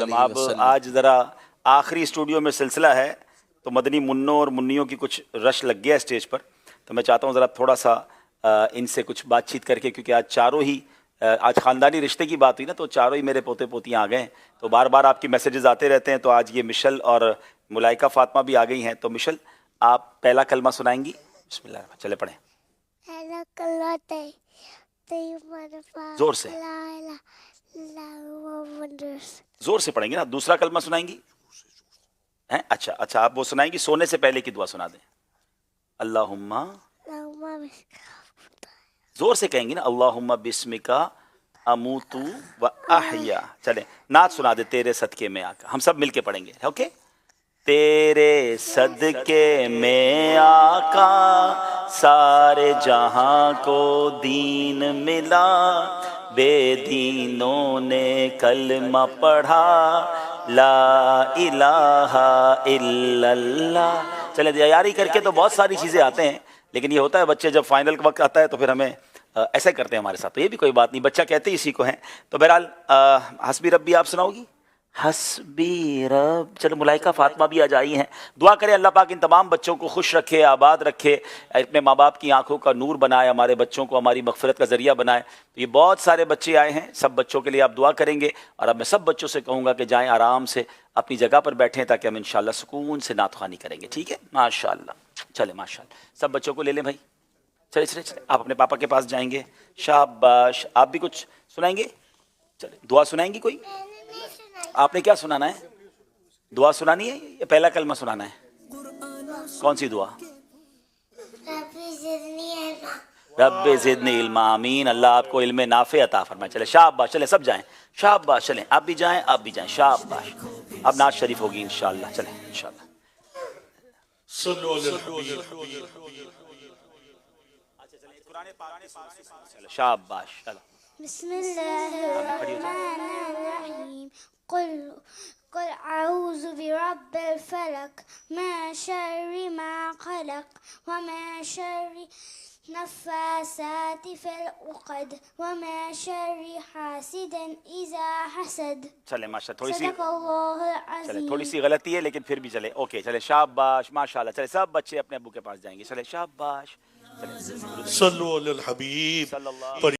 अब आज ज़रा आखिरी स्टूडियो में सिलसिला है, तो मदनी मुन्नों और मुन्नियों की कुछ रश लग गया स्टेज पर। तो मैं चाहता हूँ ज़रा थोड़ा सा इनसे कुछ बातचीत करके, क्योंकि आज चारों ही आज ख़ानदानी रिश्ते की बात हुई ना, तो चारों ही मेरे पोते पोतियाँ आ गए हैं। तो बार बार आपकी मैसेजेस आते रहते हैं, तो आज ये मिशल और मुलाइका फ़ातिमा भी आ गई हैं। तो मिशल, आप पहला कलमा सुनाएंगी? बिस्मिल्लाह, चले पढ़ें। जोर से, जोर से पढ़ेंगे ना। दूसरा कलमा सुनाएंगी हैं? अच्छा अच्छा, आप वो सुनाएंगी, सोने से पहले की दुआ सुना दें। अल्लाहुम्मा, जोर से कहेंगी ना, अल्लाहुम्मा बिस्मिका अमूतु व अहया। चले नात सुना दे, तेरे सदके में आका। हम सब मिलके पढ़ेंगे, ओके? तेरे सदके में आका सारे जहां को दीन मिला, बेदीनों ने कलमा पढ़ा, ला इलाहा इल्लल्लाह। चले तैयारी करके तो बहुत सारी चीज़ें आते हैं, लेकिन ये होता है बच्चे जब फाइनल का वक्त आता है तो फिर हमें ऐसा करते हैं हमारे साथ। तो ये भी कोई बात नहीं, बच्चा कहते ही इसी को हैं। तो बहरहाल हस्बी रब्बी आप सुनाओगी? हस्बी रब। चलो मुलाइका फातिमा भी आज आई हैं। दुआ करें अल्लाह पाक इन तमाम बच्चों को खुश रखे, आबाद रखे, अपने माँ बाप की आंखों का नूर बनाए, हमारे बच्चों को हमारी मगफिरत का ज़रिया बनाए। तो ये बहुत सारे बच्चे आए हैं, सब बच्चों के लिए आप दुआ करेंगे। और अब मैं सब बच्चों से कहूँगा कि जाएँ आराम से अपनी जगह पर बैठें, ताकि हम इंशाअल्लाह सुकून से नात ख़्वानी करेंगे। ठीक है? माशाअल्लाह। चले माशाअल्लाह, सब बच्चों को ले लें भाई। चले चले चले, आप अपने पापा के पास जाएंगे। शाबाश। आप भी कुछ सुनाएंगे? चले, दुआ सुनाएंगी कोई? आपने क्या सुनाना है? दुआ सुनानी है या पहला कलमा सुनाना है? कौन सी दुआ? रब्बे ज़िदनी इल्मा। आमीन। अल्लाह आपको इल्मे नाफ़े अता फरमाए। चले शाबाश, चले सब जाएं। शाबाश, चलें आप भी जाएं, आप भी जाएं। शाबाश। अब नाज शरीफ होगी इंशाअल्लाह। चलें इंशाअल्लाह। शाबाश। चलो बिस्मिल्लाहिर्रहमानिर्रहीम। कुल अऊज़ु बिरब्बिल फलक मिन शर्रि मा खलक व मिन शर्रि नफ़्फ़ासाति फ़िल उक़द व मिन शर्रि हासिदिन इज़ा हसद। चले माशाअल्लाह। सदक़ल्लाहुल अज़ीम। थोड़ी सी गलती है, लेकिन फिर भी चले। ओके चले, शाबाश माशाअल्लाह। चले सब बच्चे अपने अब्बू के पास जाएंगे। चले शाबाश। चले सल्लल्लाहु अलैहि हबीब।